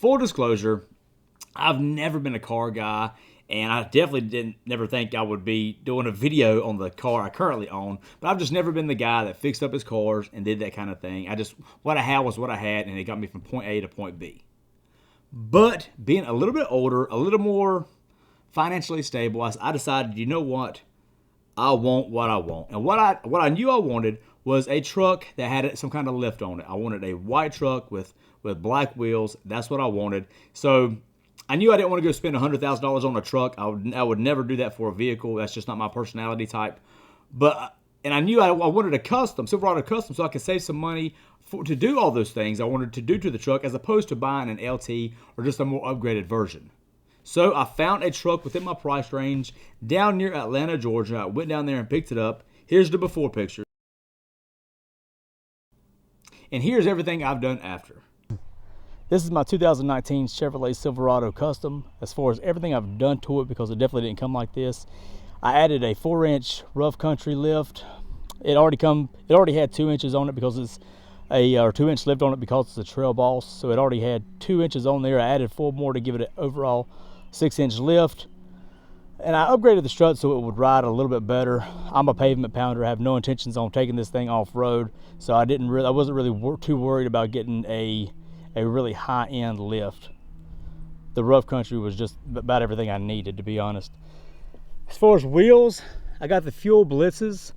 full disclosure, I've never been a car guy, and I definitely never think I would be doing a video on the car I currently own, but I've just never been the guy that fixed up his cars and did that kind of thing. What I had was what I had, and it got me from point A to point B. But being a little bit older, a little more financially stable, I decided, you know what? I want what I want. And what I knew I wanted was a truck that had some kind of lift on it. I wanted a white truck with black wheels. That's what I wanted. So I knew I didn't want to go spend $100,000 on a truck. I would never do that for a vehicle. That's just not my personality type. And I knew I wanted a custom, Silverado custom, so I could save some money to do all those things I wanted to do to the truck, as opposed to buying an LT or just a more upgraded version. So I found a truck within my price range down near Atlanta, Georgia. I went down there and picked it up. Here's the before picture. And here's everything I've done after. This is my 2019 Chevrolet Silverado Custom. As far as everything I've done to it, because it definitely didn't come like this, I added a 4-inch rough country lift. It already had 2 inches on it because it's or 2-inch lift on it because it's a Trailboss. So it already had 2 inches on there. I added 4 more to give it an overall 6-inch lift. And I upgraded the strut so it would ride a little bit better. I'm a pavement pounder. I have no intentions on taking this thing off road, so I wasn't really too worried about getting a really high-end lift. The rough country was just about everything I needed, to be honest. As far as wheels, I got the Fuel Blitzes,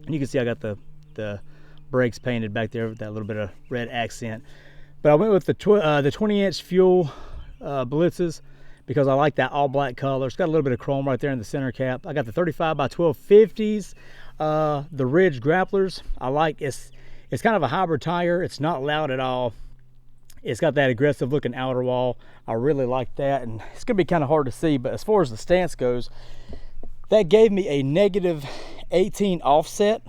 and you can see I got the brakes painted back there with that little bit of red accent. But I went with the 20-inch Fuel Blitzes because I like that all black color. It's got a little bit of chrome right there in the center cap. I got the 35 by 1250s, the Ridge Grapplers. I like it's kind of a hybrid tire. It's not loud at all. It's got that aggressive looking outer wall. I really like that, and it's gonna be kind of hard to see, but as far as the stance goes, that gave me a -18 offset.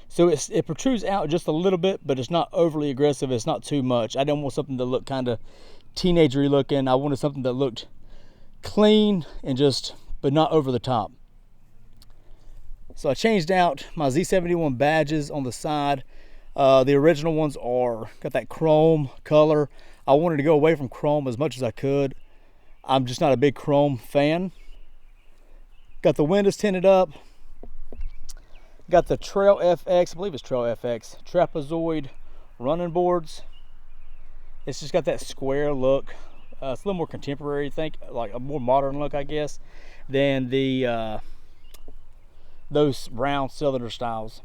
So it protrudes out just a little bit, but it's not overly aggressive. It's not too much. I didn't want something that looked kind of teenagery looking. I wanted something that looked clean and but not over the top. So I changed out my Z71 badges on the side. The original ones got that chrome color. I wanted to go away from chrome as much as I could. I'm just not a big chrome fan. Got the windows tinted up. Got the TrailFX, I believe it's TrailFX Trapezoid Running Boards. It's just got that square look. It's a little more contemporary, I think, like a more modern look, I guess, than those round cylinder styles.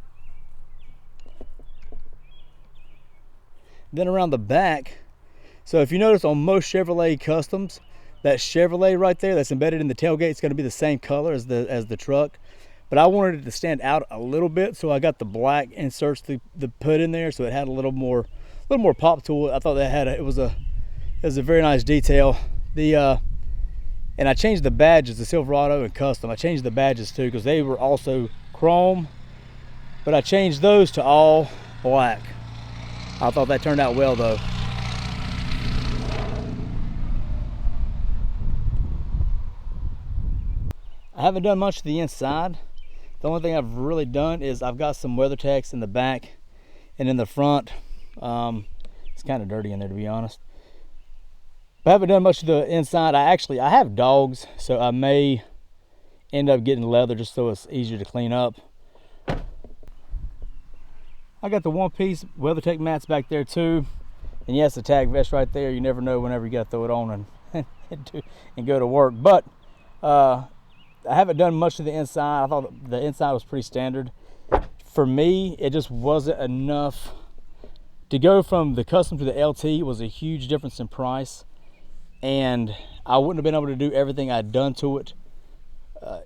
Then around the back, so if you notice on most Chevrolet Customs, that Chevrolet right there that's embedded in the tailgate is going to be the same color as the truck. But I wanted it to stand out a little bit, so I got the black inserts to put in there, so it had a little more pop to it. I thought that it was a very nice detail. And I changed the badges, the Silverado and Custom. I changed the badges too because they were also chrome, but I changed those to all black. I thought that turned out well though. I haven't done much to the inside. The only thing I've really done is I've got some WeatherTechs in the back and in the front. It's kind of dirty in there, to be honest. But I haven't done much to the inside. I have dogs, so I may end up getting leather just so it's easier to clean up. I got the one-piece WeatherTech mats back there too. And yes, the tag vest right there. You never know whenever you got to throw it on and go to work. But I haven't done much to the inside. I thought the inside was pretty standard. For me, it just wasn't enough. To go from the Custom to the LT was a huge difference in price. And I wouldn't have been able to do everything I'd done to it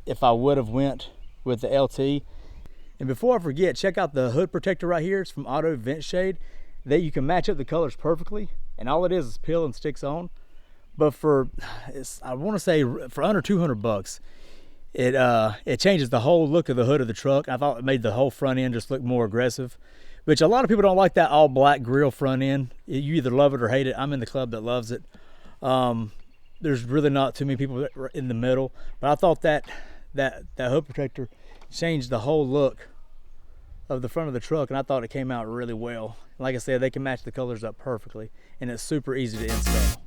if I would have went with the LT. And before I forget, check out the hood protector right here. It's from Auto Vent Shade. You can match up the colors perfectly. And all it is peel and sticks on. But I want to say for under 200 bucks, it changes the whole look of the hood of the truck. I thought it made the whole front end just look more aggressive, which a lot of people don't like that all black grill front end. You either love it or hate it. I'm in the club that loves it. There's really not too many people in the middle, but I thought that hood protector changed the whole look of the front of the truck, and I thought it came out really well. Like I said, they can match the colors up perfectly, and it's super easy to install.